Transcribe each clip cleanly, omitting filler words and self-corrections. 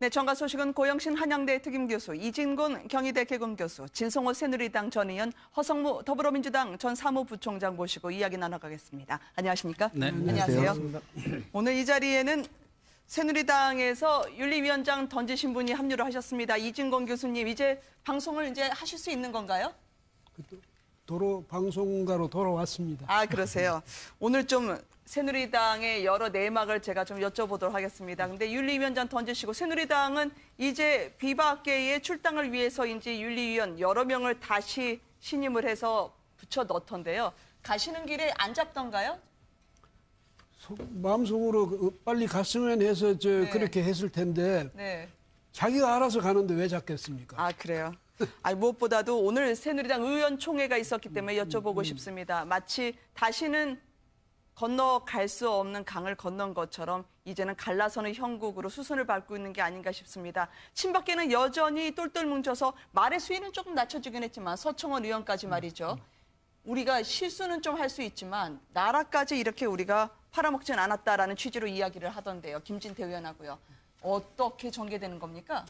네, 정가 소식은 고영신 한양대 특임교수, 이진곤 경희대 개공교수, 진성호 새누리당 전 의원, 허성무 더불어민주당 전 사무부총장 모시고 이야기 나눠가겠습니다. 안녕하십니까? 네, 안녕하세요. 오늘 이 자리에는 새누리당에서 윤리위원장 던지신 분이 합류를 하셨습니다. 이진곤 교수님, 이제 방송을 이제 하실 수 있는 건가요? 도로 방송가로 돌아왔습니다. 아, 그러세요. 오늘 좀 새누리당의 여러 내막을 제가 좀 여쭤보도록 하겠습니다. 근데 윤리위원장 던지시고 새누리당은 이제 비박계의 출당을 위해서인지 윤리위원 여러 명을 다시 신임을 해서 붙여 넣던데요. 가시는 길에 안 잡던가요? 마음속으로 빨리 갔으면 해서 네. 그렇게 했을 텐데 네. 자기가 알아서 가는데 왜 잡겠습니까? 아, 그래요? 아니, 무엇보다도 오늘 새누리당 의원총회가 있었기 때문에 여쭤보고 싶습니다. 마치 다시는 건너갈 수 없는 강을 건넌 것처럼 이제는 갈라서는 형국으로 수순을 밟고 있는 게 아닌가 싶습니다. 친박계는 여전히 똘똘 뭉쳐서 말의 수위는 조금 낮춰지긴 했지만 서청원 의원까지 말이죠. 우리가 실수는 좀 할 수 있지만 나라까지 이렇게 우리가 팔아먹진 않았다라는 취지로 이야기를 하던데요. 김진태 의원하고요. 어떻게 전개되는 겁니까?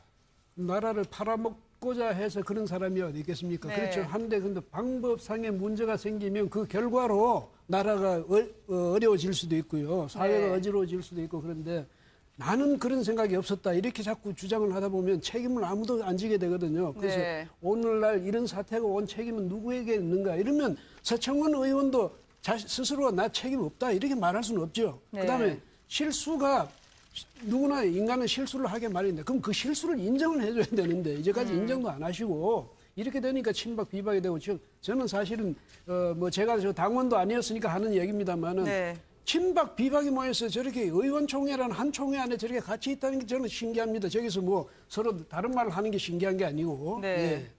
나라를 팔아먹고자 해서 그런 사람이 어디 있겠습니까? 네. 그렇죠. 한데 근데 방법상의 문제가 생기면 그 결과로 나라가 어려워질 수도 있고요. 사회가 네. 어지러워질 수도 있고 그런데 나는 그런 생각이 없었다. 이렇게 자꾸 주장을 하다 보면 책임을 아무도 안 지게 되거든요. 그래서 네. 오늘날 이런 사태가 온 책임은 누구에게 있는가? 이러면 서청원 의원도 스스로 나 책임 없다. 이렇게 말할 수는 없죠. 네. 그다음에 실수가 누구나 인간은 실수를 하게 마련인데 그럼 그 실수를 인정을 해줘야 되는데 이제까지 인정도 안 하시고 이렇게 되니까 친박 비박이 되고 저는 사실은 뭐 제가 저 당원도 아니었으니까 하는 얘기입니다만은 네. 친박 비박이 모여서 저렇게 의원총회라는 한 총회 안에 저렇게 같이 있다는 게 저는 신기합니다. 저기서 뭐 서로 다른 말을 하는 게 신기한 게 아니고. 네. 예.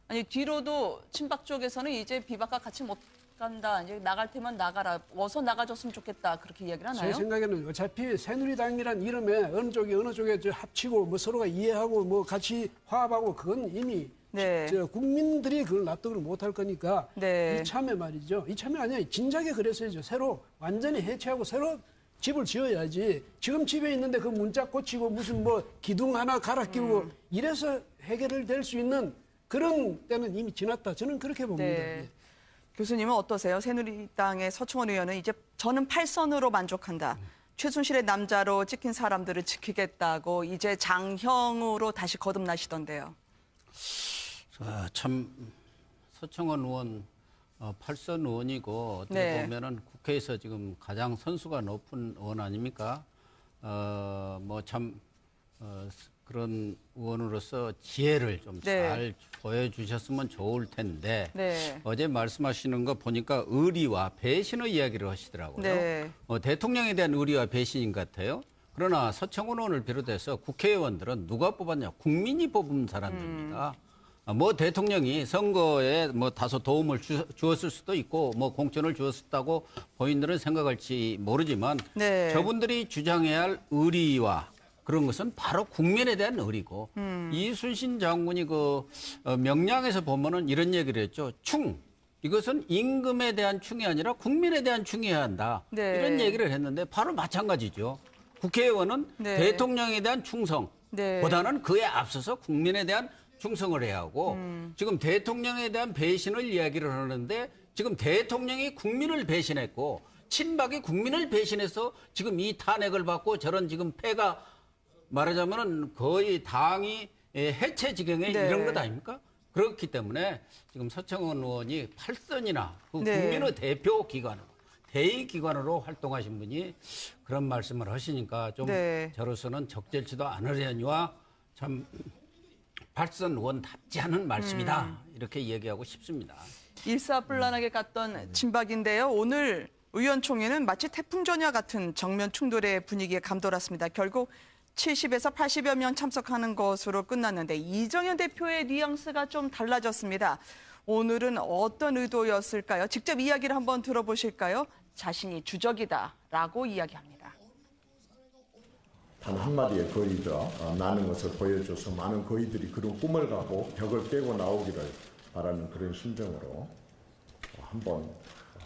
아니, 뒤로도 친박 쪽에서는 이제 비박과 같이 못 간다. 이제 나갈 테면 나가라. 어서 나가줬으면 좋겠다. 그렇게 이야기를 하나요? 제 생각에는 어차피 새누리당이란 이름에 어느 쪽에 합치고 뭐 서로가 이해하고 뭐 같이 화합하고 그건 이미 네. 국민들이 그걸 납득을 못할 거니까 네. 이참에 말이죠. 이참에 아니야. 진작에 그랬어야죠. 새로 완전히 해체하고 새로 집을 지어야지. 지금 집에 있는데 그 문짝 고치고 무슨 뭐 기둥 하나 갈아 끼우고 이래서 해결될 수 있는 그런 때는 이미 지났다. 저는 그렇게 봅니다. 네. 예. 교수님은 어떠세요? 새누리당의 서청원 의원은 이제 저는 8선으로 만족한다. 최순실의 남자로 찍힌 사람들을 지키겠다고 이제 장형으로 다시 거듭나시던데요. 참 서청원 의원 8선 의원이고 어떻게 네. 보면은 국회에서 지금 가장 선수가 높은 의원 아닙니까? 뭐 참 그런 의원으로서 지혜를 좀 잘 네. 보여주셨으면 좋을 텐데 네. 어제 말씀하시는 거 보니까 의리와 배신의 이야기를 하시더라고요. 네. 대통령에 대한 의리와 배신인 것 같아요. 그러나 서청원 의원을 비롯해서 국회의원들은 누가 뽑았냐? 국민이 뽑은 사람들입니다. 뭐 대통령이 선거에 뭐 다소 도움을 주었을 수도 있고 뭐 공천을 주었다고 본인들은 생각할지 모르지만 네. 저분들이 주장해야 할 의리와 그런 것은 바로 국민에 대한 의리고 이순신 장군이 그 명량에서 보면은 이런 얘기를 했죠. 이것은 임금에 대한 충이 아니라 국민에 대한 충이어야 한다. 네. 이런 얘기를 했는데 바로 마찬가지죠. 국회의원은 네. 대통령에 대한 충성보다는 네. 그에 앞서서 국민에 대한 충성을 해야 하고 지금 대통령에 대한 배신을 이야기를 하는데 지금 대통령이 국민을 배신했고 친박이 국민을 배신해서 지금 이 탄핵을 받고 저런 지금 패가 말하자면은 거의 당이 해체 지경에 네. 이런 것 아닙니까? 그렇기 때문에 지금 서청원 의원이 8선이나 그 네. 국민의 대표 기관으로 대의 기관으로 활동하신 분이 그런 말씀을 하시니까 좀 네. 저로서는 적절치도 않으려니와 참 8선 의원답지 않은 말씀이다 이렇게 얘기하고 싶습니다. 일사불란하게 갔던 친박인데요. 오늘 의원총회는 마치 태풍전야 같은 정면 충돌의 분위기에 감돌았습니다. 결국 70에서 80여 명 참석하는 것으로 끝났는데 이정현 대표의 뉘앙스가 좀 달라졌습니다. 오늘은 어떤 의도였을까요? 직접 이야기를 한번 들어보실까요? 자신이 주적이다라고 이야기합니다. 단 한마디의 거의가 나는 것을 보여줘서 많은 거의들이 그런 꿈을 가고 벽을 깨고 나오기를 바라는 그런 심정으로 한번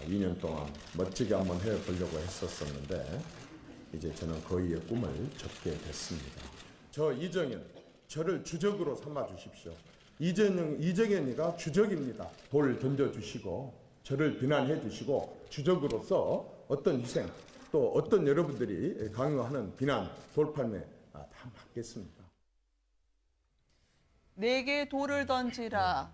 2년 동안 멋지게 한번 해보려고 했었었는데 이제 저는 거의의 꿈을 접게 됐습니다. 저 이정현, 저를 주적으로 삼아 주십시오. 이정현이가 주적입니다. 돌 던져주시고 저를 비난해 주시고 주적으로서 어떤 희생 또 어떤 여러분들이 강요하는 비난, 돌팔매 다 받겠습니다. 내게 돌을 던지라.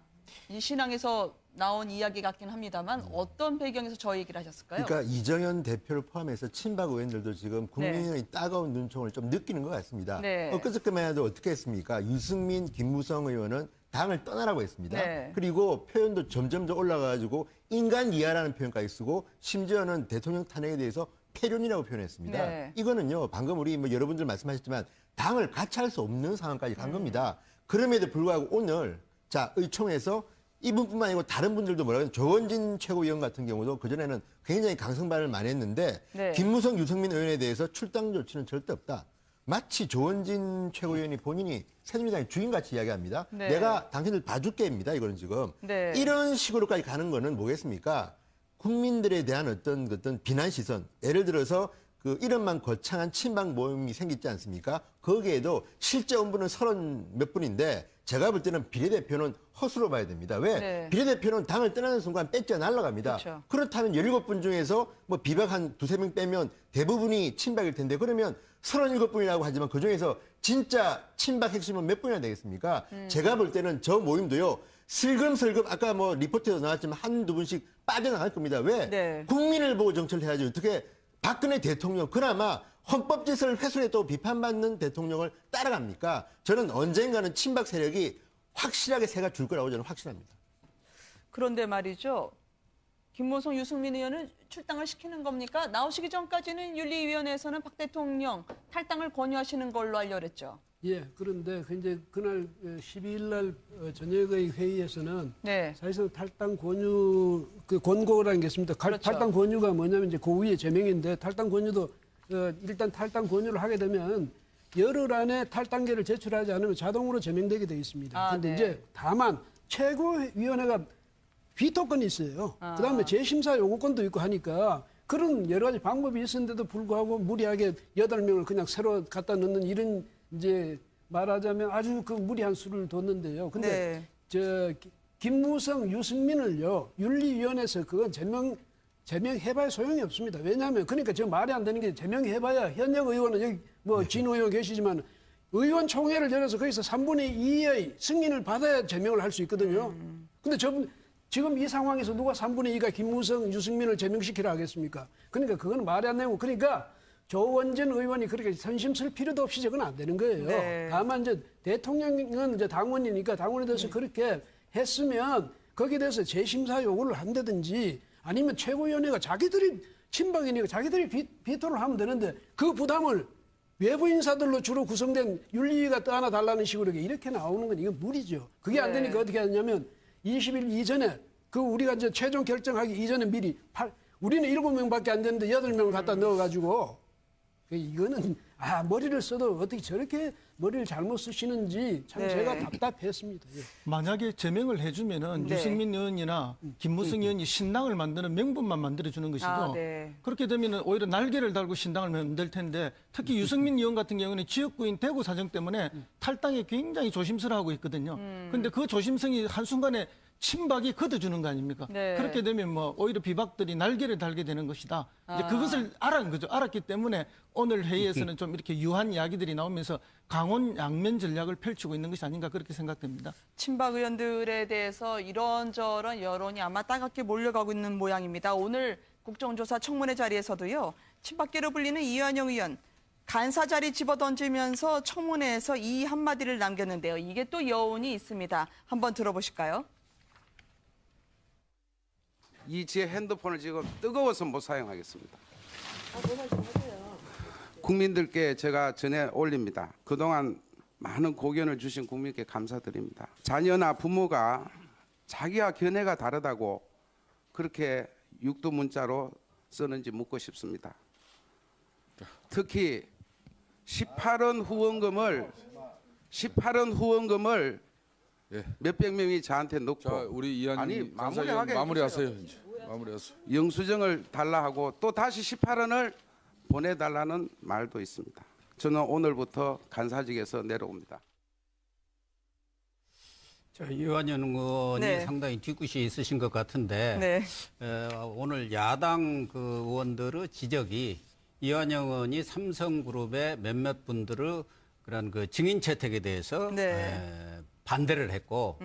이 신앙에서 나온 이야기 같긴 합니다만 어떤 배경에서 저 얘기를 하셨을까요? 그러니까 이정현 대표를 포함해서 친박 의원들도 지금 국민의 따가운 눈총을 좀 느끼는 것 같습니다. 네. 엊그저께만 해도 어떻게 했습니까? 유승민, 김무성 의원은 당을 떠나라고 했습니다. 네. 그리고 표현도 점점 더 올라가가지고 인간 이하라는 표현까지 쓰고 심지어는 대통령 탄핵에 대해서 폐륜이라고 표현했습니다. 네. 이거는요, 방금 우리 뭐 여러분들 말씀하셨지만 당을 같이 할 수 없는 상황까지 간 겁니다. 그럼에도 불구하고 오늘 자 의총에서 이분뿐만 아니고 다른 분들도 뭐라고 하면 조원진 최고위원 같은 경우도 그전에는 굉장히 강성발언을 많이 했는데 네. 김무성, 유승민 의원에 대해서 출당 조치는 절대 없다. 마치 조원진 최고위원이 본인이 새누리당의 주인같이 이야기합니다. 네. 내가 당신들 봐줄게입니다. 이거는 지금. 네. 이런 식으로까지 가는 거는 뭐겠습니까? 국민들에 대한 어떤 비난 시선. 예를 들어서 그 이름만 거창한 친박 모임이 생기지 않습니까? 거기에도 실제 원부는 30몇 분인데 제가 볼 때는 비례대표는 허수로 봐야 됩니다. 왜? 네. 비례대표는 당을 떠나는 순간 배지가 날아갑니다. 그렇죠. 그렇다면 17분 중에서 뭐 비박 한 2-3명 빼면 대부분이 친박일 텐데 그러면 37분이라고 하지만 그중에서 진짜 친박 핵심은 몇 분이나 되겠습니까? 제가 볼 때는 저 모임도요. 슬금슬금 아까 뭐 리포트에도 나왔지만 한두 분씩 빠져나갈 겁니다. 왜? 네. 국민을 보고 정치를 해야지 어떻게 박근혜 대통령 그나마 헌법질서를 훼손했다고 비판받는 대통령을 따라갑니까? 저는 언젠가는 친박 세력이 확실하게 새가 줄 거라고 저는 확신합니다. 그런데 말이죠. 김무성, 유승민 의원을 출당을 시키는 겁니까? 나오시기 전까지는 윤리위원회에서는 박 대통령 탈당을 권유하시는 걸로 알려졌죠. 예, 그런데 이제 그날 12일 날 저녁의 회의에서는 네. 사실상 탈당 권유 그 권고라는 게 있습니다. 그렇죠. 탈당 권유가 뭐냐면 이제 그 위에 제명인데 탈당 권유도 일단 탈당 권유를 하게 되면 열흘 안에 탈당계를 제출하지 않으면 자동으로 제명되게 돼 있습니다. 그런데 네. 이제 다만 최고위원회가 비토권이 있어요. 그다음에 재심사 요구권도 있고 하니까 그런 여러 가지 방법이 있었는데도 불구하고 무리하게 8명을 그냥 새로 갖다 넣는 이런 이제 말하자면 아주 그 무리한 수를 뒀는데요. 근데 네. 저 김무성, 유승민을요 윤리위원회에서 그건 제명해봐야 소용이 없습니다. 왜냐하면 그러니까 지금 말이 안 되는 게 제명해봐야 현역 의원은 여기 뭐 진호 의원 계시지만 의원총회를 열어서 거기서 3분의 2의 승인을 받아야 제명을 할 수 있거든요. 근데 지금 이 상황에서 누가 3분의 2가 김무성, 유승민을 제명시키라 하겠습니까? 그러니까 그건 말이 안 되고 그러니까 조원진 의원이 그렇게 선심 쓸 필요도 없이 저건 안 되는 거예요. 네. 다만 이제 대통령은 이제 당원이니까 당원에 대해서 그렇게 했으면 거기에 대해서 재심사 요구를 한다든지 아니면 최고위원회가 자기들이 친박이니까 자기들이 비토를 하면 되는데 그 부담을 외부 인사들로 주로 구성된 윤리위가 떠나 달라는 식으로 이렇게 나오는 건 이건 무리죠. 그게 안 되니까 어떻게 하냐면 20일 이전에 그 우리가 이제 최종 결정하기 이전에 미리 우리는 7명밖에 안 되는데 8명을 갖다 넣어가지고 이거는 머리를 써도 어떻게 저렇게 머리를 잘못 쓰시는지 참 네. 제가 답답했습니다. 예. 만약에 제명을 해주면은 네. 유승민 의원이나 김무성 의원이 신당을 만드는 명분만 만들어주는 것이고 네. 그렇게 되면은 오히려 날개를 달고 신당을 만들 텐데 특히 유승민 의원 같은 경우는 지역구인 대구 사정 때문에 탈당에 굉장히 조심스러워하고 있거든요. 그런데 그 조심성이 한순간에 친박이 걷어주는 거 아닙니까? 네. 그렇게 되면 뭐 오히려 비박들이 날개를 달게 되는 것이다. 이제 그것을 알은 거죠. 알았기 때문에 오늘 회의에서는 좀 이렇게 유한 이야기들이 나오면서 강원 양면 전략을 펼치고 있는 것이 아닌가 그렇게 생각됩니다. 친박 의원들에 대해서 이런저런 여론이 아마 따갑게 몰려가고 있는 모양입니다. 오늘 국정조사 청문회 자리에서도요. 친박계로 불리는 이완영 의원 간사 자리 집어던지면서 청문회에서 이 한마디를 남겼는데요. 이게 또 여운이 있습니다. 한번 들어보실까요? 제 핸드폰을 지금 뜨거워서 못 사용하겠습니다. 국민들께 제가 전해 올립니다. 그동안 많은 고견을 주신 국민께 감사드립니다. 자녀나 부모가 자기와 견해가 다르다고 그렇게 육두 문자로 쓰는지 묻고 싶습니다. 특히 18원 후원금을 예. 몇백 명이 저한테 넣고 자, 우리 이한님 마무리하세요. 이제. 마무리하세요. 영수증을 달라 하고 또 다시 18원을 보내달라는 말도 있습니다. 저는 오늘부터 간사직에서 내려옵니다. 이완영 의원이 네. 상당히 뒤끝이 있으신 것 같은데 네. 오늘 야당 그 의원들의 지적이 이완영 의원이 삼성그룹의 몇몇 분들의 그런 그 증인 채택에 대해서 네. 반대를 했고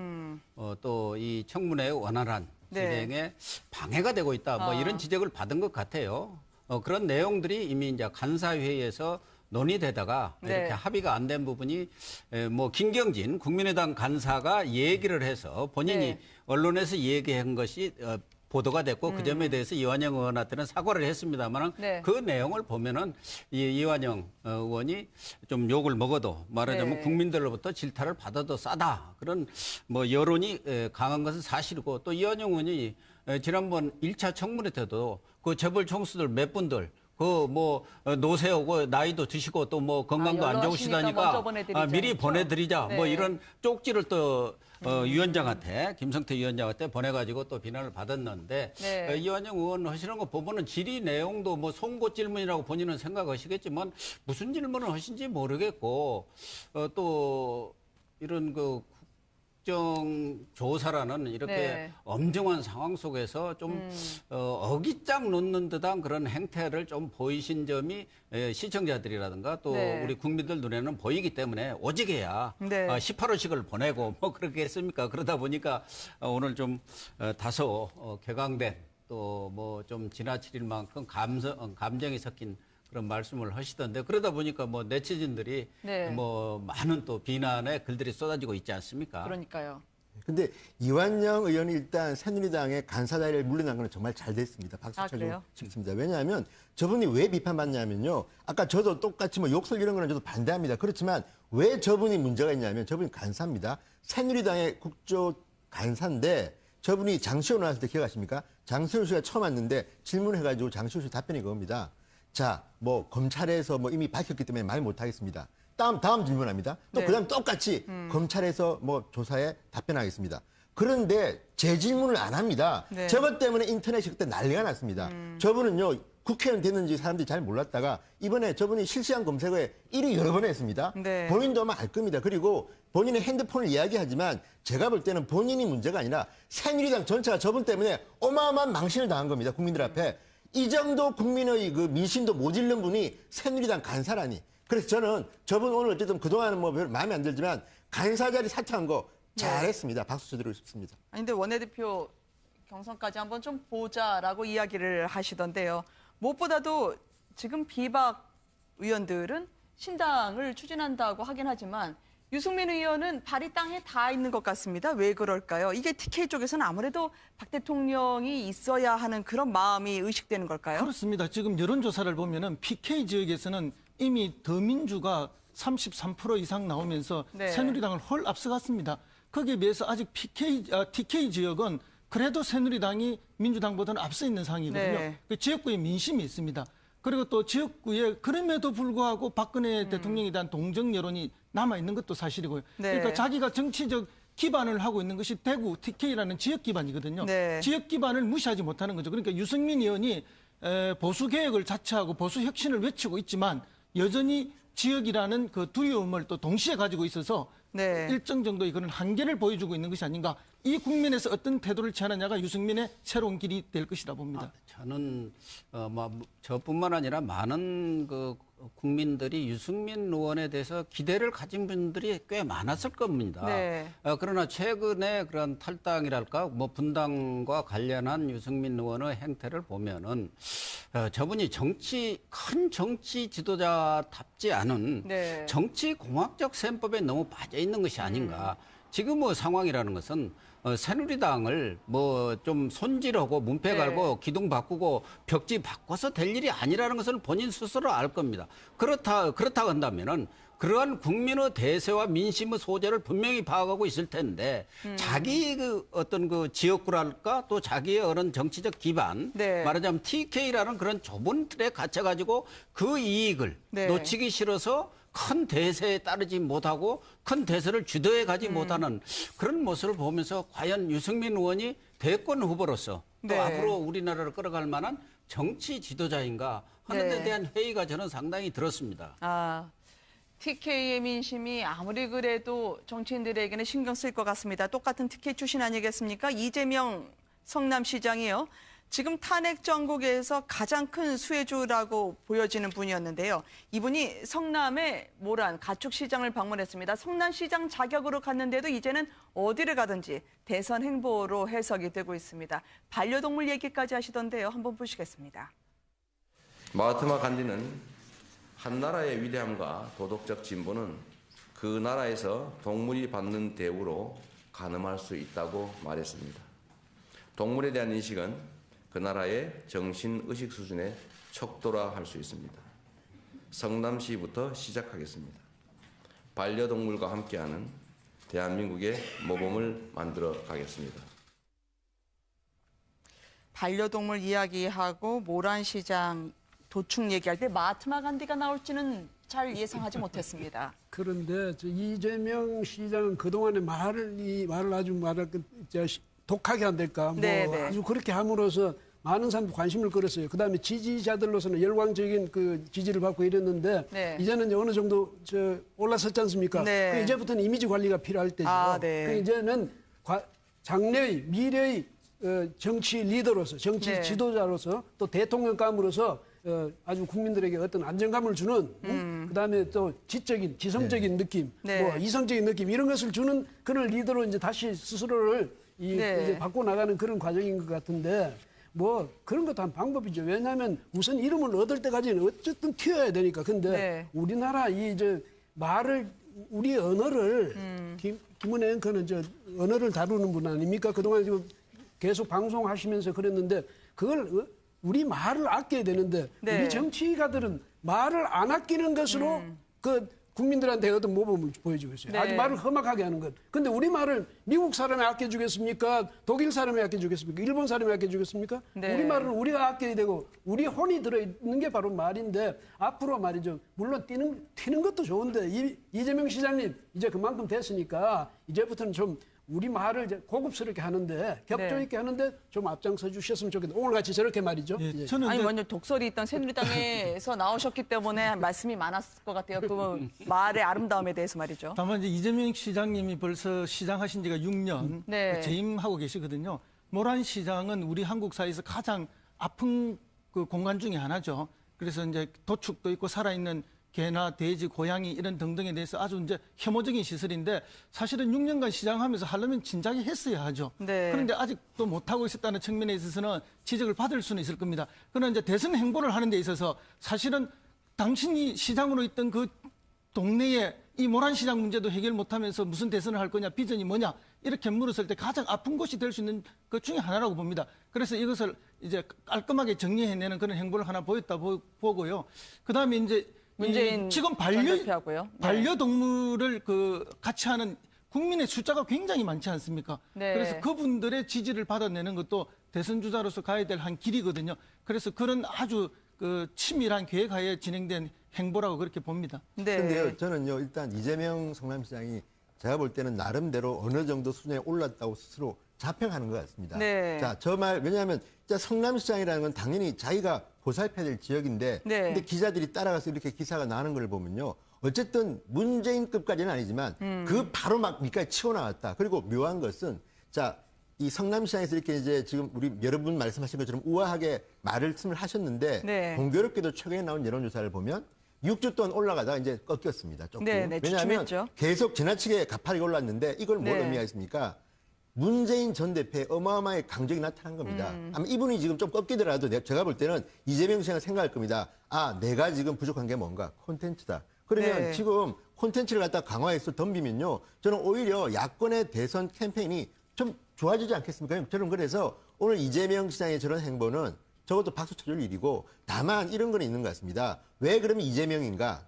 또 이 청문회의 원활한 네. 진행에 방해가 되고 있다. 뭐 아. 이런 지적을 받은 것 같아요. 그런 내용들이 이미 이제 간사회의에서 논의되다가 네. 이렇게 합의가 안 된 부분이 뭐 김경진 국민의당 간사가 얘기를 해서 본인이 네. 언론에서 얘기한 것이 보도가 됐고 그 점에 대해서 이완영 의원한테는 사과를 했습니다만 네. 그 내용을 보면은 이완영 의원이 좀 욕을 먹어도 말하자면 네. 국민들로부터 질타를 받아도 싸다 그런 뭐 여론이 강한 것은 사실이고 또 이완영 의원이 지난번 1차 청문회 때도 그 재벌 총수들 몇 분들 그 뭐 노세하고 나이도 드시고 또 뭐 건강도 안 연로하시니까 좋으시다니까 먼저 보내드리자 미리 했죠. 보내드리자 뭐 네. 이런 쪽지를 또 위원장한테 김성태 위원장한테 보내가지고 또 비난을 받았는데 네. 이완영 의원 하시는 거 보면은 질의 내용도 뭐 송곳 질문이라고 본인은 생각하시겠지만 무슨 질문을 하신지 모르겠고 또 이런 그 국정조사라는 이렇게 네. 엄중한 상황 속에서 좀 어깃장 놓는 듯한 그런 행태를 좀 보이신 점이 시청자들이라든가 또 네. 우리 국민들 눈에는 보이기 때문에 오직해야 네. 18호씩을 보내고 뭐 그렇게 했습니까? 그러다 보니까 오늘 좀 다소 격앙된 또 뭐 좀 지나칠 만큼 감정이 섞인 그런 말씀을 하시던데 그러다 보니까 뭐 네티즌들이 네. 뭐 많은 또 비난의 글들이 쏟아지고 있지 않습니까? 그러니까요. 근데 이완영 의원이 일단 새누리당의 간사 자리를 물러난 건 정말 잘 됐습니다. 박수 아, 쳐주고 그래요? 싶습니다. 왜냐하면 저분이 왜 비판받냐면요. 아까 저도 똑같이 뭐 욕설 이런 거는 저도 반대합니다. 그렇지만 왜 저분이 문제가 있냐면 저분이 간사입니다. 새누리당의 국조 간사인데 저분이 장시호 나왔을 때 기억하십니까? 장시호 씨가 처음 왔는데 질문해가지고 장시호 씨 답변이 그겁니다. 자, 뭐 검찰에서 뭐 이미 밝혔기 때문에 말 못하겠습니다. 다음 질문합니다. 또 네. 그다음 똑같이 검찰에서 뭐 조사에 답변하겠습니다. 그런데 제 질문을 안 합니다. 네. 저것 때문에 인터넷이 그때 난리가 났습니다. 저분은요 국회의원 됐는지 사람들이 잘 몰랐다가 이번에 저분이 실시간 검색어에 1위 여러 번 했습니다. 네. 본인도 아마 알 겁니다. 그리고 본인의 핸드폰을 이야기하지만 제가 볼 때는 본인이 문제가 아니라 새누리당 전체가 저분 때문에 어마어마한 망신을 당한 겁니다. 국민들 앞에. 이 정도 국민의 그 민심도 모질른 분이 새누리당 간사라니. 그래서 저는 저분 오늘 어쨌든 그동안은 뭐 별로 마음에 안 들지만 간사 자리 사퇴한 거 잘했습니다. 박수 쳐드리고 싶습니다. 아니, 근데 원내대표 경선까지 한번 좀 보자라고 이야기를 하시던데요. 무엇보다도 지금 비박 의원들은 신당을 추진한다고 하긴 하지만 유승민 의원은 발이 땅에 닿아 있는 것 같습니다. 왜 그럴까요? 이게 TK 쪽에서는 아무래도 박 대통령이 있어야 하는 그런 마음이 의식되는 걸까요? 그렇습니다. 지금 여론조사를 보면은 PK 지역에서는 이미 더민주가 33% 이상 나오면서 네. 새누리당을 헐 앞서갔습니다. 거기에 비해서 아직 TK 지역은 그래도 새누리당이 민주당보다는 앞서 있는 상황이거든요. 네. 그 지역구에 민심이 있습니다. 그리고 또 지역구에 그럼에도 불구하고 박근혜 대통령에 대한 동정 여론이 남아있는 것도 사실이고요. 네. 그러니까 자기가 정치적 기반을 하고 있는 것이 대구 TK라는 지역 기반이거든요. 네. 지역 기반을 무시하지 못하는 거죠. 그러니까 유승민 의원이 보수 개혁을 자처하고 보수 혁신을 외치고 있지만 여전히 지역이라는 그 두려움을 또 동시에 가지고 있어서 네. 일정 정도의 그런 한계를 보여주고 있는 것이 아닌가. 이 국면에서 어떤 태도를 취하느냐가 유승민의 새로운 길이 될 것이라 봅니다. 저는 저뿐만 아니라 많은 그 국민들이 유승민 의원에 대해서 기대를 가진 분들이 꽤 많았을 겁니다. 네. 그러나 최근에 그런 탈당이랄까 뭐 분당과 관련한 유승민 의원의 행태를 보면은 저분이 큰 정치 지도자답지 않은 네. 정치 공학적 셈법에 너무 빠져 있는 것이 아닌가. 지금의 상황이라는 것은 새누리당을 뭐 좀 손질하고 문패 네. 갈고 기둥 바꾸고 벽지 바꿔서 될 일이 아니라는 것을 본인 스스로 알 겁니다. 그렇다 한다면은 그러한 국민의 대세와 민심의 소재를 분명히 파악하고 있을 텐데 자기 그 어떤 그 지역구랄까 또 자기의 그런 정치적 기반 네. 말하자면 TK라는 그런 좁은 틀에 갇혀가지고 그 이익을 네. 놓치기 싫어서 큰 대세에 따르지 못하고 큰 대세를 주도해 가지 못하는 그런 모습을 보면서 과연 유승민 의원이 대권 후보로서 네. 또 앞으로 우리나라를 끌어갈 만한 정치 지도자인가 하는 네. 데 대한 회의가 저는 상당히 들었습니다. 아, TK의 민심이 아무리 그래도 정치인들에게는 신경 쓸 것 같습니다. 똑같은 TK 출신 아니겠습니까? 이재명 성남시장이요. 지금 탄핵 정국에서 가장 큰 수혜주라고 보여지는 분이었는데요. 이분이 성남의 모란 가축시장을 방문했습니다. 성남시장 자격으로 갔는데도 이제는 어디를 가든지 대선 행보로 해석이 되고 있습니다. 반려동물 얘기까지 하시던데요. 한번 보시겠습니다. 마하트마 간디는 한 나라의 위대함과 도덕적 진보는 그 나라에서 동물이 받는 대우로 가늠할 수 있다고 말했습니다. 동물에 대한 인식은 그 나라의 정신의식 수준의 척도라 할 수 있습니다. 성남시부터 시작하겠습니다. 반려동물과 함께하는 대한민국의 모범을 만들어 가겠습니다. 반려동물 이야기하고 모란시장 도축 얘기할 때 마하트마 간디가 나올지는 잘 예상하지 못했습니다. 그런데 이재명 시장은 그동안에 말을 아주 독하게 한달까 네네. 아주 그렇게 함으로써 많은 사람들이 관심을 끌었어요. 그다음에 지지자들로서는 열광적인 그 지지를 받고 이랬는데 네. 이제는 이제 어느 정도 올라섰지 않습니까? 네. 그 이제부터는 이미지 관리가 필요할 때죠. 네. 그 이제는 장래의 미래의 정치 리더로서 정치 네. 지도자로서 또 대통령감으로서 아주 국민들에게 어떤 안정감을 주는 그다음에 또 지성적인 느낌, 네. 뭐 이성적인 느낌 이런 것을 주는 그런 리더로 이제 다시 스스로를 네. 이제 바꿔 나가는 그런 과정인 것 같은데 뭐 그런 것도 한 방법이죠. 왜냐하면 우선 이름을 얻을 때까지는 어쨌든 튀어야 되니까. 근데 네. 우리나라 우리 언어를 김은혜 앵커는 언어를 다루는 분 아닙니까? 그동안 지금 계속 방송하시면서 그랬는데 그걸 우리 말을 아껴야 되는데 네. 우리 정치가들은 말을 안 아끼는 것으로 그 국민들한테 어떤 모범을 보여주고 있어요. 네. 아주 말을 험악하게 하는 것. 근데 우리 말을 미국 사람이 아껴주겠습니까? 독일 사람이 아껴주겠습니까? 일본 사람이 아껴주겠습니까? 네. 우리 말을 우리가 아껴야 되고 우리 혼이 들어있는 게 바로 말인데 앞으로 말이죠. 물론 튀는 것도 좋은데 이재명 시장님 이제 그만큼 됐으니까 이제부터는 좀 우리 말을 이제 고급스럽게 하는데 격조 있게 하는데 좀 앞장서 주셨으면 좋겠다. 오늘 같이 저렇게 말이죠. 예, 저는 아니 이제 먼저 독설이 있던 새누리당에서 나오셨기 때문에 말씀이 많았을 것 같아요. 그 말의 아름다움에 대해서 말이죠. 다만 이제 이재명 시장님이 벌써 시장하신 지가 6년 네. 재임하고 계시거든요. 모란 시장은 우리 한국 사회에서 가장 아픈 그 공간 중에 하나죠. 그래서 이제 도축도 있고 살아있는 개나 돼지, 고양이 이런 등등에 대해서 아주 이제 혐오적인 시설인데 사실은 6년간 시장하면서 하려면 진작에 했어야 하죠. 네. 그런데 아직도 못하고 있었다는 측면에 있어서는 지적을 받을 수는 있을 겁니다. 그러나 이제 대선 행보를 하는 데 있어서 사실은 당신이 시장으로 있던 그 동네에 이 모란시장 문제도 해결 못하면서 무슨 대선을 할 거냐, 비전이 뭐냐 이렇게 물었을 때 가장 아픈 곳이 될 수 있는 것 중에 하나라고 봅니다. 그래서 이것을 이제 깔끔하게 정리해내는 그런 행보를 하나 보였다 보고요. 그다음에 이제 문재인 지금 전 대표하고요. 네. 반려동물을 같이 하는 국민의 숫자가 굉장히 많지 않습니까? 네. 그래서 그분들의 지지를 받아내는 것도 대선 주자로서 가야 될 한 길이거든요. 그래서 그런 아주 치밀한 계획하에 진행된 행보라고 그렇게 봅니다. 네. 그런데요, 저는요, 일단 이재명 성남시장이 제가 볼 때는 나름대로 어느 정도 수준에 올랐다고 스스로 자평하는 것 같습니다. 네. 자, 왜냐하면 진짜 성남시장이라는 건 당연히 자기가 보살펴야 될 지역인데, 네. 근데 기자들이 따라가서 이렇게 기사가 나는 걸 보면요, 어쨌든 문재인급까지는 아니지만 그 바로 막 밑까지 치고 나왔다. 그리고 묘한 것은 이 성남시장에서 이렇게 이제 지금 우리 여러분 말씀하신 것처럼 우아하게 말씀을 하셨는데 네. 공교롭게도 최근에 나온 여론조사를 보면 6주 동안 올라가다가 이제 꺾였습니다. 조금. 네, 네, 왜냐하면 주춤했죠. 계속 지나치게 가파르게 올랐는데 이걸 뭘 네. 의미하겠습니까? 문재인 전 대표의 어마어마하게 강적이 나타난 겁니다. 아마 이분이 지금 좀 꺾이더라도 제가 볼 때는 이재명 시장은 생각할 겁니다. 내가 지금 부족한 게 뭔가? 콘텐츠다. 그러면 네. 지금 콘텐츠를 갖다 강화해서 덤비면요. 저는 오히려 야권의 대선 캠페인이 좀 좋아지지 않겠습니까? 저는 그래서 오늘 이재명 시장의 저런 행보는 적어도 박수 쳐줄 일이고 다만 이런 건 있는 것 같습니다. 왜 그러면 이재명인가?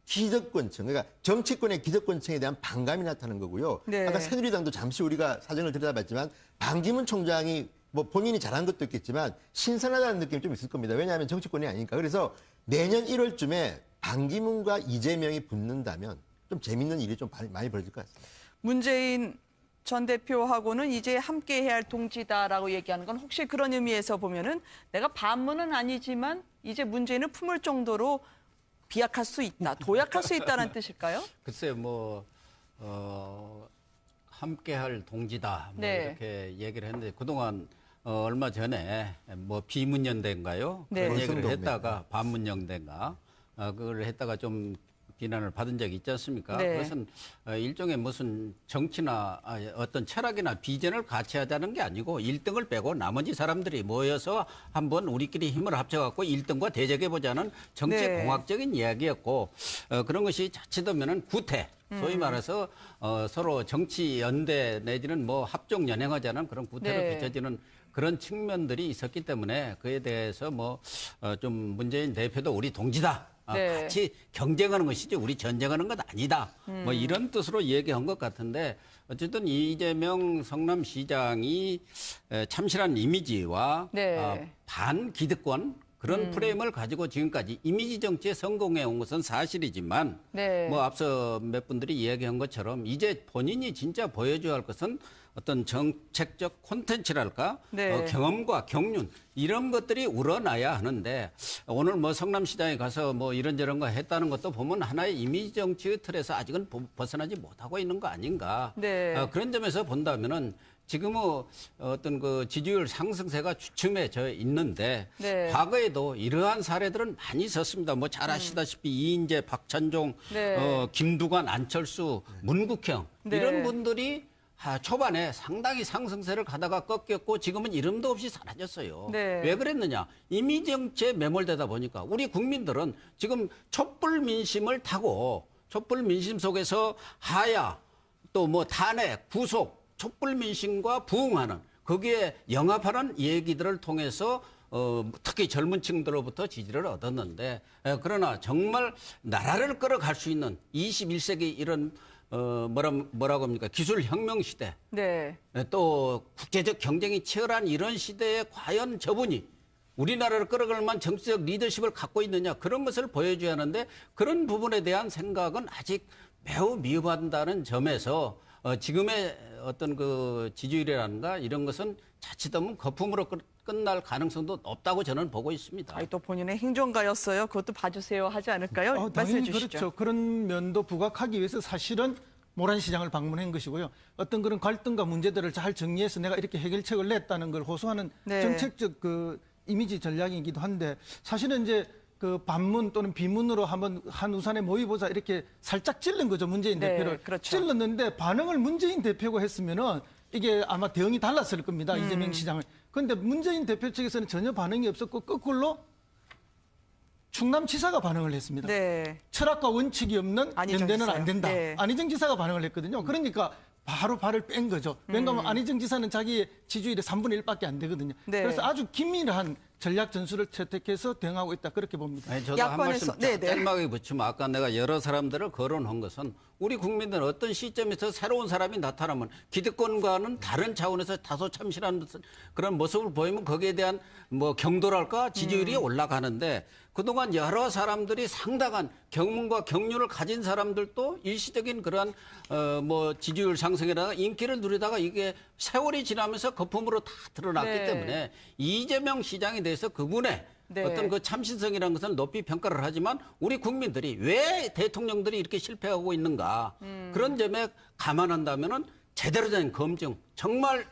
기득권층, 그러니까 정치권의 기득권층에 대한 반감이 나타나는 거고요. 네. 아까 새누리당도 잠시 우리가 사정을 들여다봤지만 반기문 총장이 뭐 본인이 잘한 것도 있겠지만 신선하다는 느낌이 좀 있을 겁니다. 왜냐하면 정치권이 아니니까. 그래서 내년 1월쯤에 반기문과 이재명이 붙는다면 좀 재밌는 일이 좀 많이 벌어질 것 같습니다. 문재인 전 대표하고는 이제 함께 해야 할 동지다라고 얘기하는 건 혹시 그런 의미에서 보면은 내가 반문은 아니지만 이제 문재인을 품을 정도로 비약할 수 있다, 도약할 수 있다는 뜻일까요? 글쎄요, 함께할 동지다, 네. 이렇게 얘기를 했는데 그동안 얼마 전에 비문연대인가요? 네. 그런 얘기를 벌써 했다가 반문연대인가 그걸 했다가 좀 비난을 받은 적이 있지 않습니까? 네. 그것은 일종의 무슨 정치나 어떤 철학이나 비전을 같이 하자는 게 아니고 1등을 빼고 나머지 사람들이 모여서 한번 우리끼리 힘을 합쳐갖고 1등과 대적해보자는 정치공학적인 이야기였고 그런 것이 자칫하면은 구태, 소위 말해서 서로 정치 연대 내지는 합종 연행하자는 그런 구태로 네. 비춰지는 그런 측면들이 있었기 때문에 그에 대해서 좀 문재인 대표도 우리 동지다. 네. 같이 경쟁하는 것이지 우리 전쟁하는 것 아니다. 이런 뜻으로 얘기한 것 같은데 어쨌든 이재명 성남시장이 참신한 이미지와 네. 반기득권 그런 프레임을 가지고 지금까지 이미지 정치에 성공해 온 것은 사실이지만 네. 앞서 몇 분들이 이야기한 것처럼 이제 본인이 진짜 보여줘야 할 것은 어떤 정책적 콘텐츠랄까 네. 경험과 경륜 이런 것들이 우러나야 하는데 오늘 성남시장에 가서 이런저런 거 했다는 것도 보면 하나의 이미지 정치의 틀에서 아직은 벗어나지 못하고 있는 거 아닌가. 네. 그런 점에서 본다면은 지금은 어떤 그 지지율 상승세가 주춤해져 있는데 네. 과거에도 이러한 사례들은 많이 있었습니다. 잘 아시다시피 이인재, 박찬종, 네. 김두관, 안철수, 문국형 네. 이런 분들이 초반에 상당히 상승세를 가다가 꺾였고 지금은 이름도 없이 사라졌어요. 네. 왜 그랬느냐? 이미지 정치에 매몰되다 보니까 우리 국민들은 지금 촛불 민심을 타고 촛불 민심 속에서 하야 또 탄핵, 구속, 촛불 민심과 부응하는 거기에 영합하는 얘기들을 통해서 특히 젊은 층들로부터 지지를 얻었는데 그러나 정말 나라를 끌어갈 수 있는 21세기 이런 뭐라고 합니까? 기술 혁명 시대. 네. 또 국제적 경쟁이 치열한 이런 시대에 과연 저분이 우리나라를 끌어갈 만한 정치적 리더십을 갖고 있느냐 그런 것을 보여줘야 하는데 그런 부분에 대한 생각은 아직 매우 미흡한다는 점에서 지금의 어떤 그 지지율이라든가 이런 것은 자칫하면 거품으로 끝날 가능성도 없다고 저는 보고 있습니다. 또 본인의 행정가였어요. 그것도 봐주세요 하지 않을까요? 말씀해 당연히 주시죠. 그렇죠. 그런 면도 부각하기 위해서 사실은 모란시장을 방문한 것이고요. 어떤 그런 갈등과 문제들을 잘 정리해서 내가 이렇게 해결책을 냈다는 걸 호소하는 네. 정책적 이미지 전략이기도 한데 사실은 이제 그 반문 또는 비문으로 한번 한 우산에 모이보자 이렇게 살짝 찔른 거죠. 문재인 네, 대표를. 그렇죠. 찔렀는데 반응을 문재인 대표가 했으면은 이게 아마 대응이 달랐을 겁니다. 이재명 시장을. 그런데 문재인 대표 측에서는 전혀 반응이 없었고 거꾸로 충남지사가 반응을 했습니다. 네. 철학과 원칙이 없는 안희정 연대는 지사요. 안 된다. 네. 안희정 지사가 반응을 했거든요. 그러니까 바로 발을 뺀 거죠. 왜냐하면 안희정 지사는 자기의 지지율의 3분의 1밖에 안 되거든요. 네. 그래서 아주 긴밀한 전략 전술을 채택해서 대응하고 있다. 그렇게 봅니다. 아니, 저도 한 말씀 네네. 짤막하게 붙이면 아까 내가 여러 사람들을 거론한 것은 우리 국민들은 어떤 시점에서 새로운 사람이 나타나면 기득권과는 다른 차원에서 다소 참신한 그런 모습을 보이면 거기에 대한 경도랄까 지지율이 올라가는데 그동안 여러 사람들이 상당한 경문과 경륜을 가진 사람들도 일시적인 그러한 지지율 상승이나 인기를 누리다가 이게 세월이 지나면서 거품으로 다 드러났기 네. 때문에 이재명 시장에 대해서 그분의 네. 어떤 그 참신성이라는 것은 높이 평가를 하지만 우리 국민들이 왜 대통령들이 이렇게 실패하고 있는가 그런 점에 감안한다면은 제대로 된 검증 정말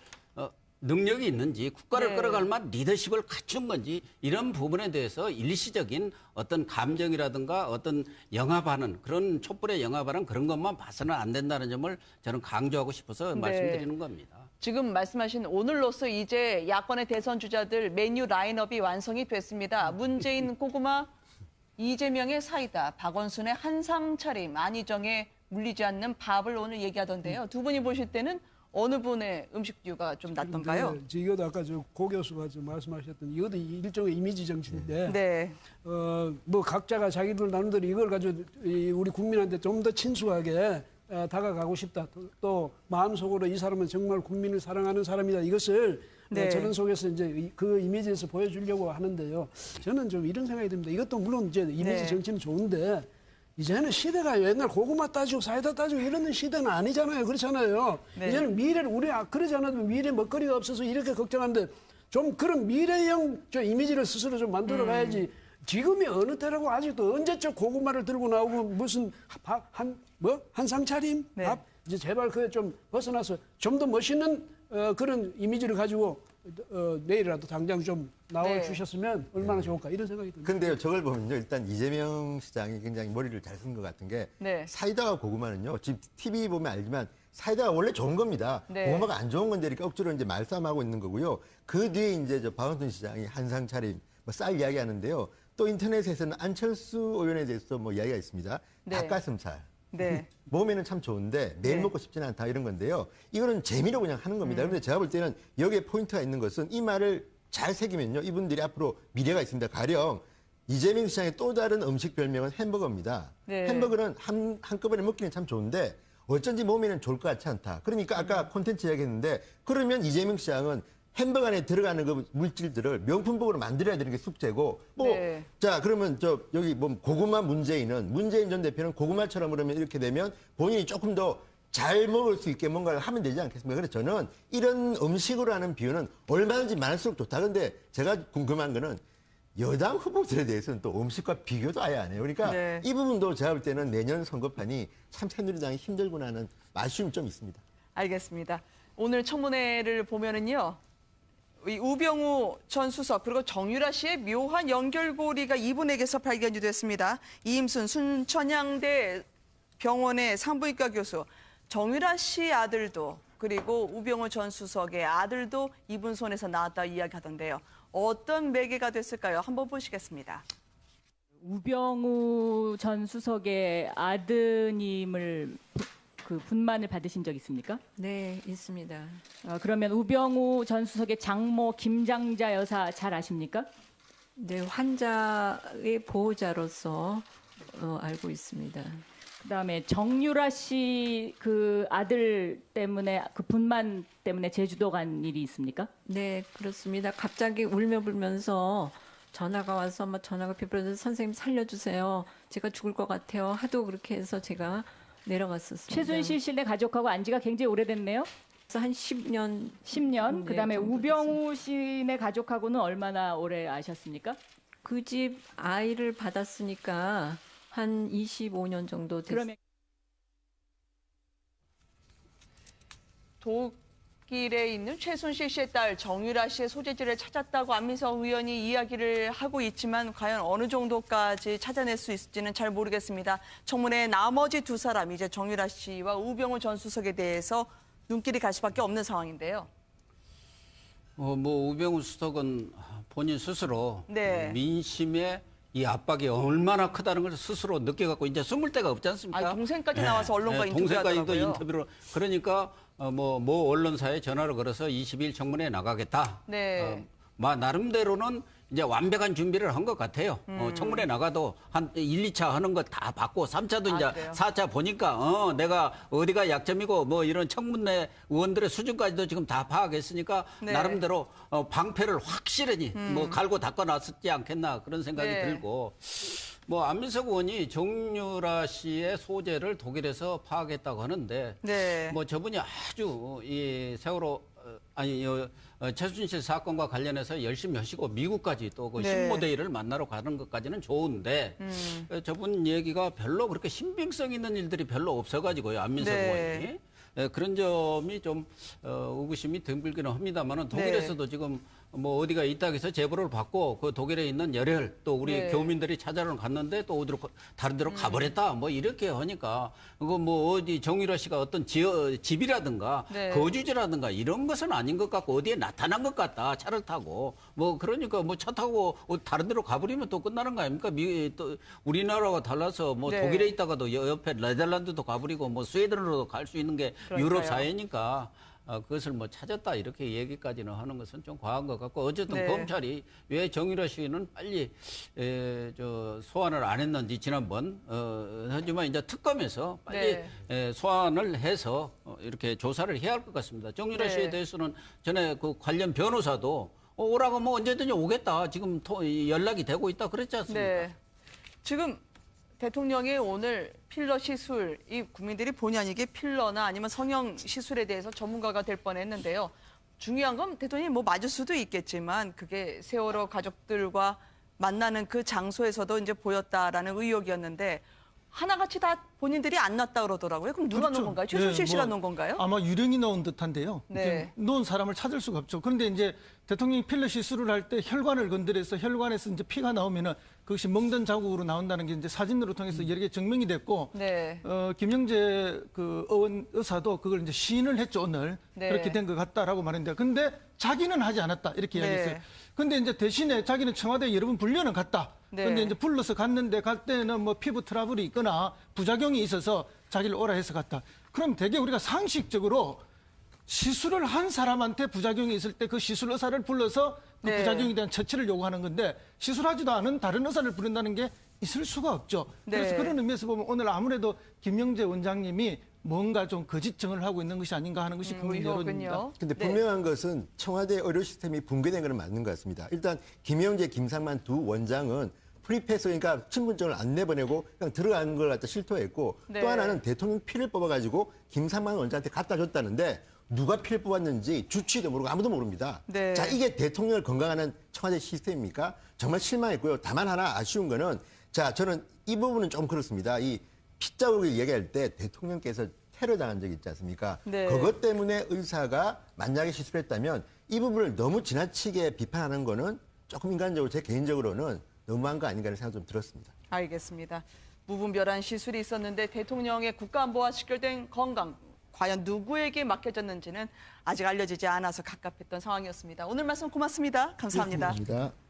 능력이 있는지 국가를 네. 끌어갈 만한 리더십을 갖춘 건지 이런 부분에 대해서 일시적인 어떤 감정이라든가 어떤 영합하는 그런 촛불에 영합하는 그런 것만 봐서는 안 된다는 점을 저는 강조하고 싶어서 네. 말씀드리는 겁니다. 지금 말씀하신 오늘로써 이제 야권의 대선 주자들 메뉴 라인업이 완성이 됐습니다. 문재인 고구마, 이재명의 사이다, 박원순의 한상 차림, 안희정의 물리지 않는 밥을 오늘 얘기하던데요. 두 분이 보실 때는 어느 분의 음식류가 좀 낫던가요? 네, 이것도 아까 고 교수가 말씀하셨던 이것도 일종의 이미지 정치인데 네. 각자가 자기들 나름대로 이걸 가지고 우리 국민한테 좀 더 친숙하게 다가가고 싶다. 또 마음속으로 이 사람은 정말 국민을 사랑하는 사람이다. 이것을 네. 저런 속에서 이제 그 이미지에서 보여주려고 하는데요. 저는 좀 이런 생각이 듭니다. 이것도 물론 이제 이미지 네. 정치는 좋은데 이제는 시대가 옛날 고구마 따지고 사이다 따지고 이러는 시대는 아니잖아요. 그렇잖아요. 네. 이제는 미래를 우리 그러지 않아도 미래 먹거리가 없어서 이렇게 걱정하는데 좀 그런 미래형 이미지를 스스로 좀 만들어 가야지. 지금이 어느 때라고 아직도 언제적 고구마를 들고 나오고 무슨 한상 차림? 네. 밥? 이제 제발 그에 좀 벗어나서 좀 더 멋있는 그런 이미지를 가지고 내일이라도 당장 좀 나와주셨으면 얼마나 좋을까 이런 생각이 듭니다. 근데요, 저걸 보면요, 일단 이재명 시장이 굉장히 머리를 잘 쓴 것 같은 게 네. 사이다와 고구마는요, 지금 TV 보면 알지만 사이다가 원래 좋은 겁니다. 네. 고구마가 안 좋은 건데 이렇게 억지로 이제 말싸움하고 있는 거고요. 그 뒤에 이제 저 박원순 시장이 한상 차림, 뭐 쌀 이야기 하는데요. 또 인터넷에서는 안철수 의원에 대해서 뭐 이야기가 있습니다. 네. 닭가슴살. 네. 몸에는 참 좋은데 매일 네. 먹고 싶지는 않다 이런 건데요. 이거는 재미로 그냥 하는 겁니다. 그런데 제가 볼 때는 여기에 포인트가 있는 것은 이 말을 잘 새기면요. 이분들이 앞으로 미래가 있습니다. 가령 이재명 시장의 또 다른 음식 별명은 햄버거입니다. 네. 햄버거는 한꺼번에 먹기는 참 좋은데 어쩐지 몸에는 좋을 것 같지 않다. 그러니까 아까 콘텐츠 이야기했는데 그러면 이재명 시장은 햄버거 안에 들어가는 그 물질들을 명품복으로 만들어야 되는 게 숙제고 네. 자 그러면 여기 고구마 문재인 전 대표는 고구마처럼 그러면 이렇게 되면 본인이 조금 더 잘 먹을 수 있게 뭔가를 하면 되지 않겠습니까? 그래서 저는 이런 음식으로 하는 비유는 얼마든지 많을수록 좋다. 근데 제가 궁금한 거는 여당 후보들에 대해서는 또 음식과 비교도 아예 안 해요. 그러니까 네. 이 부분도 제가 볼 때는 내년 선거판이 참 새누리당이 힘들구나 하는 아쉬움이 좀 있습니다. 알겠습니다. 오늘 청문회를 보면은요. 이 우병우 전 수석 그리고 정유라 씨의 묘한 연결고리가 이분에게서 발견이 됐습니다. 이임순 순천향대 병원의 산부인과 교수, 정유라 씨 아들도 그리고 우병우 전 수석의 아들도 이분 손에서 나왔다 이야기하던데요. 어떤 매개가 됐을까요? 한번 보시겠습니다. 우병우 전 수석의 아드님을 그 분만을 받으신 적 있습니까? 네, 있습니다. 그러면 우병우 전 수석의 장모 김장자 여사 잘 아십니까? 네, 환자의 보호자로서 알고 있습니다. 그다음에 정유라 씨 그 아들 때문에 그 분만 때문에 제주도 간 일이 있습니까? 네, 그렇습니다. 갑자기 울며 불면서 전화가 와서 전화가 비버려서 선생님 살려주세요. 제가 죽을 것 같아요. 하도 그렇게 해서 제가 내려갔었습니다. 최순실 씨네 가족하고 안 지가 굉장히 오래됐네요. 그래서 한 10년. 10년. 네, 그다음에 정도 우병우 씨네 가족하고는 얼마나 오래 아셨습니까? 그 집 아이를 받았으니까 한 25년 정도 됐어요. 그러면 독일에 있는 최순실 씨의 딸 정유라 씨의 소재지를 찾았다고 안민석 의원이 이야기를 하고 있지만 과연 어느 정도까지 찾아낼 수 있을지는 잘 모르겠습니다. 청문회 나머지 두 사람 이제 정유라 씨와 우병우 전 수석에 대해서 눈길이 갈 수밖에 없는 상황인데요. 우병우 수석은 본인 스스로 네. 민심의 이 압박이 얼마나 크다는 걸 스스로 느껴갖고 이제 숨을 데가 없지 않습니까? 동생까지 나와서 언론과 동생까지도 인터뷰하더라고요. 인터뷰로 그러니까 모 언론사에 전화를 걸어서 20일 청문회에 나가겠다. 네. 나름대로는 이제 완벽한 준비를 한 것 같아요. 청문회 나가도 한 1, 2차 하는 거 다 받고 3차도 이제 그래요? 4차 보니까 내가 어디가 약점이고 이런 청문회 의원들의 수준까지도 지금 다 파악했으니까 네. 나름대로 방패를 확실히 갈고 닦아놨었지 않겠나 그런 생각이 네. 들고 안민석 의원이 정유라 씨의 소재를 독일에서 파악했다고 하는데 네. 저분이 아주 이 세월호 최순실 사건과 관련해서 열심히 하시고 미국까지 또 그 네. 신모데이를 만나러 가는 것까지는 좋은데 저분 얘기가 별로 그렇게 신빙성 있는 일들이 별로 없어가지고요. 안민석 네. 의원이. 그런 점이 좀 의구심이 듬글기는 합니다만은 독일에서도 지금 어디가 있다고 해서 제보를 받고 그 독일에 있는 열혈 또 우리 네. 교민들이 찾아러 갔는데 또 어디로 다른 데로 가버렸다 이렇게 하니까 그거 어디 정유라 씨가 어떤 집이라든가 네. 거주지라든가 이런 것은 아닌 것 같고 어디에 나타난 것 같다 차를 타고 그러니까 차 타고 다른 데로 가버리면 또 끝나는 거 아닙니까? 또 우리나라가 달라서 네. 독일에 있다가도 옆에 네덜란드도 가버리고 스웨덴으로도 갈 수 있는 게 유럽 그러니까요. 사회니까 그것을 찾았다 이렇게 얘기까지는 하는 것은 좀 과한 것 같고 어쨌든 네. 검찰이 왜 정유라 씨는 빨리 소환을 안 했는지 지난번 하지만 이제 특검에서 빨리 소환을 해서 이렇게 조사를 해야 할 것 같습니다. 정유라 네. 씨에 대해서는 전에 그 관련 변호사도 오라고 언제든지 오겠다 지금 연락이 되고 있다 그랬지 않습니까? 네. 지금 대통령이 오늘 필러 시술, 이 국민들이 본의 아니게 필러나 아니면 성형 시술에 대해서 전문가가 될 뻔했는데요. 중요한 건 대통령이 맞을 수도 있겠지만 그게 세월호 가족들과 만나는 그 장소에서도 이제 보였다라는 의혹이었는데 하나같이 다 본인들이 안 놨다 그러더라고요. 그럼 누가 그렇죠. 놓은 건가요? 최순실 예, 씨가 뭐 놓은 건가요? 아마 유령이 넣은 듯한데요. 네. 이렇게 놓은 사람을 찾을 수가 없죠. 그런데 이제 대통령이 필러 시술을 할 때 혈관을 건드려서 혈관에서 이제 피가 나오면은 그것이 멍든 자국으로 나온다는 게 이제 사진으로 통해서 여러 개 증명이 됐고, 네. 김영재 그 의사도 그걸 이제 시인을 했죠, 오늘. 네. 그렇게 된 것 같다라고 말했는데, 근데 자기는 하지 않았다 이렇게 네. 이야기했어요. 근데 이제 대신에 자기는 청와대 여러 번 불려는 갔다. 네. 근데 이제 불러서 갔는데 갈 때는 뭐 피부 트러블이 있거나 부작용이 있어서 자기를 오라 해서 갔다. 그럼 되게 우리가 상식적으로 시술을 한 사람한테 부작용이 있을 때 그 시술 의사를 불러서 그 네. 부작용에 대한 처치를 요구하는 건데 시술하지도 않은 다른 의사를 부른다는 게 있을 수가 없죠. 그래서 네. 그런 의미에서 보면 오늘 아무래도 김영재 원장님이 뭔가 좀 거짓증을 하고 있는 것이 아닌가 하는 것이 국민 여론입니다. 의혹은요. 근데 네. 분명한 것은 청와대 의료 시스템이 붕괴된 건 맞는 것 같습니다. 일단 김영재, 김상만 두 원장은 프리패스, 그러니까 신분증을 안 내보내고 그냥 들어간 걸 갖다 실토했고, 네. 또 하나는 대통령 피를 뽑아가지고 김상만 원장한테 갖다 줬다는데 누가 피를 뽑았는지 주치도 모르고 아무도 모릅니다. 네. 자, 이게 대통령을 건강하는 청와대 시스템입니까? 정말 실망했고요. 다만 하나 아쉬운 거는, 자, 저는 이 부분은 좀 그렇습니다. 이 피자국을 얘기할 때 대통령께서 테러 당한 적이 있지 않습니까? 네. 그것 때문에 의사가 만약에 시술했다면 이 부분을 너무 지나치게 비판하는 거는 조금 인간적으로 제 개인적으로는 너무한 거 아닌가 하는 생각 좀 들었습니다. 알겠습니다. 무분별한 시술이 있었는데 대통령의 국가안보와 직결된 건강 과연 누구에게 맡겨졌는지는 아직 알려지지 않아서 갑갑했던 상황이었습니다. 오늘 말씀 고맙습니다. 감사합니다. 고맙습니다.